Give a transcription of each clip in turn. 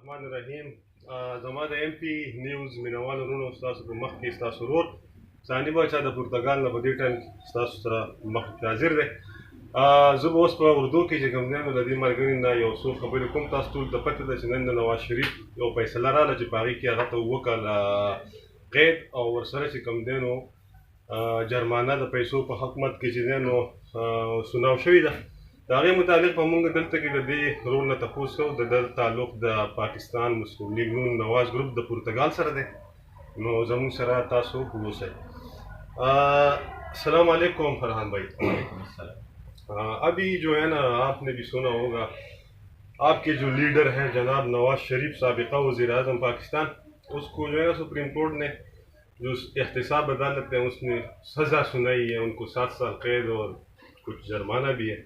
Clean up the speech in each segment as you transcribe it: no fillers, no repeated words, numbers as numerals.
الرحمن الرحیم. زما د ایم پی نیوز مینوالو وروڼو ستاسو په مخ کې ستاسو ورور ثاني باچا د پرتګال نه په دې ټایم کې ستاسو سره مخ کې حاضر دی. زه به اوس په اردو کې چې کوم دی نو د دې ملګري نه یو څو خبرې کوم. تاسو ټول ته پته ده چې نن د نواز شریف یو فیصله راغله چې په هغې کې هغه ته 7 کاله قید او ورسره چې کوم دی نو جرمانه د پیسو په حکومت کې چې دی نو سناو شوې ده. د هغې متعلق به مونږ دلته کې د دې رول نه تپوس کوو. د ده تعلق د پاکستان مسلم لیگ نون نواز گروپ د پرتګال سره دی. نو زموږ سره تاسو اوسئ. السلام علیکم فرحان بھائی. ابھی جو ہے نا آپ نے بھی سنا ہوگا آپ کے جو لیڈر ہیں جناب نواز شریف سابقہ وزیر اعظم پاکستان، اس کو جو ہے نا سپریم کورٹ نے جو احتساب عدالت ہے اس نے سزا سنائی ہے. ان کو 7 سال قید اور کچھ جرمانہ بھی ہے.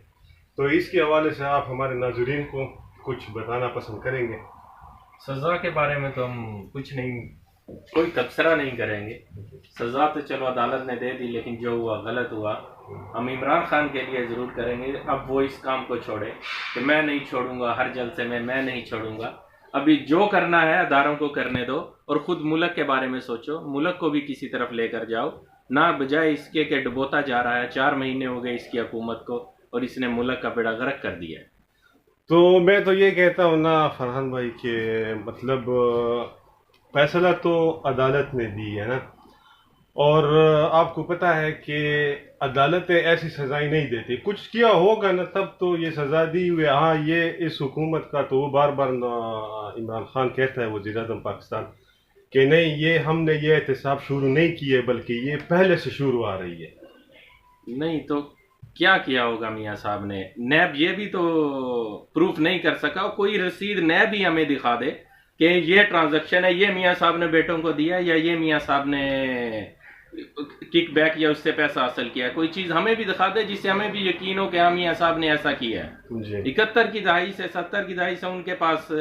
تو اس کے حوالے سے آپ ہمارے ناظرین کو کچھ بتانا پسند کریں گے؟ سزا کے بارے میں تو ہم کچھ نہیں، کوئی تبصرہ نہیں کریں گے. سزا تو چلو عدالت نے دے دی، لیکن جو ہوا غلط ہوا. ہم عمران خان کے لیے ضرور کریں گے اب وہ اس کام کو چھوڑے کہ میں نہیں چھوڑوں گا، ہر جلسے میں نہیں چھوڑوں گا. ابھی جو کرنا ہے اداروں کو کرنے دو اور خود ملک کے بارے میں سوچو. ملک کو بھی کسی طرف لے کر جاؤ، نہ بجائے اس کے کہ ڈبوتا جا رہا ہے. 4 مہینے ہو گئے اس کی حکومت کو اور اس نے ملک کا بیڑا غرق کر دیا ہے. تو میں تو یہ کہتا ہوں نا فرحان بھائی کہ مطلب فیصلہ تو عدالت نے دی ہے نا، اور آپ کو پتہ ہے کہ عدالتیں ایسی سزائیں نہیں دیتی. کچھ کیا ہوگا نا تب تو یہ سزا دی ہوئی. ہاں یہ اس حکومت کا تو وہ بار بار عمران خان کہتا ہے وزیر اعظم پاکستان کہ نہیں یہ ہم نے یہ احتساب شروع نہیں کیے بلکہ یہ پہلے سے شروع آ رہی ہے. نہیں تو کیا ہوگا میاں صاحب نے؟ نیب یہ بھی تو پروف نہیں کر سکا. کوئی رسید نیب ہی ہمیں دکھا دے کہ یہ ٹرانزیکشن ہے، یہ میاں صاحب نے بیٹوں کو دیا یا یہ میاں صاحب نے کک بیک یا اس سے پیسہ حاصل کیا. کوئی چیز ہمیں بھی دکھا دے جس سے ہمیں بھی یقین ہو کہ ہاں میاں صاحب نے ایسا کیا ہے. 71 کی دہائی سے 70 کی دہائی سے ان کے پاس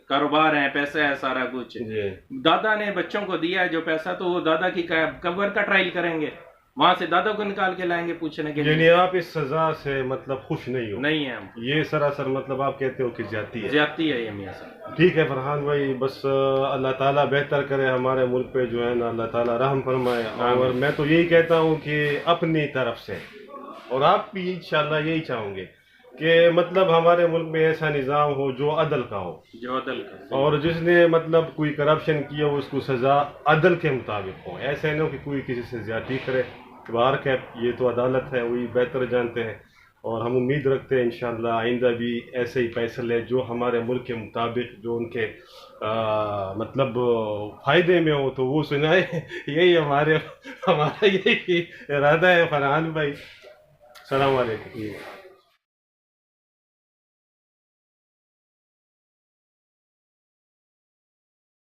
کاروبار ہیں، پیسہ ہے، سارا کچھ. دادا نے بچوں کو دیا ہے جو پیسہ، تو وہ دادا کی قبر کا ٹرائل کریں گے، وہاں سے دادا کو نکال کے لائیں گے پوچھنے کے لیے. یعنی آپ اس سزا سے مطلب خوش نہیں ہو؟ نہیں ہے ہم. یہ سراسر مطلب آپ کہتے ہو کہ زیادتی ہے. زیادتی ہے یہ میاں صاحب. ٹھیک ہے فرحان بھائی، بس اللہ تعالیٰ بہتر کرے ہمارے ملک پہ جو ہے نا، اللہ تعالیٰ رحم فرمائے. اور میں تو یہی کہتا ہوں کہ اپنی طرف سے، اور آپ بھی انشاءاللہ یہی چاہوں گے کہ مطلب ہمارے ملک میں ایسا نظام ہو جو عدل کا ہو، اور جس نے مطلب کوئی کرپشن کیا ہو اس کو سزا عدل کے مطابق ہو. ایسا نہیں ہو کہ کوئی کسی سے زیادتی کرے. بار کہ یہ تو عدالت ہے، وہی بہتر جانتے ہیں. اور ہم امید رکھتے ہیں انشاءاللہ آئندہ بھی ایسے ہی فیصلے جو ہمارے ملک کے مطابق، جو ان کے مطلب فائدے میں ہو تو وہ سنائے. یہی ہمارا یہی ارادہ ہے فرحان بھائی. السلام علیکم.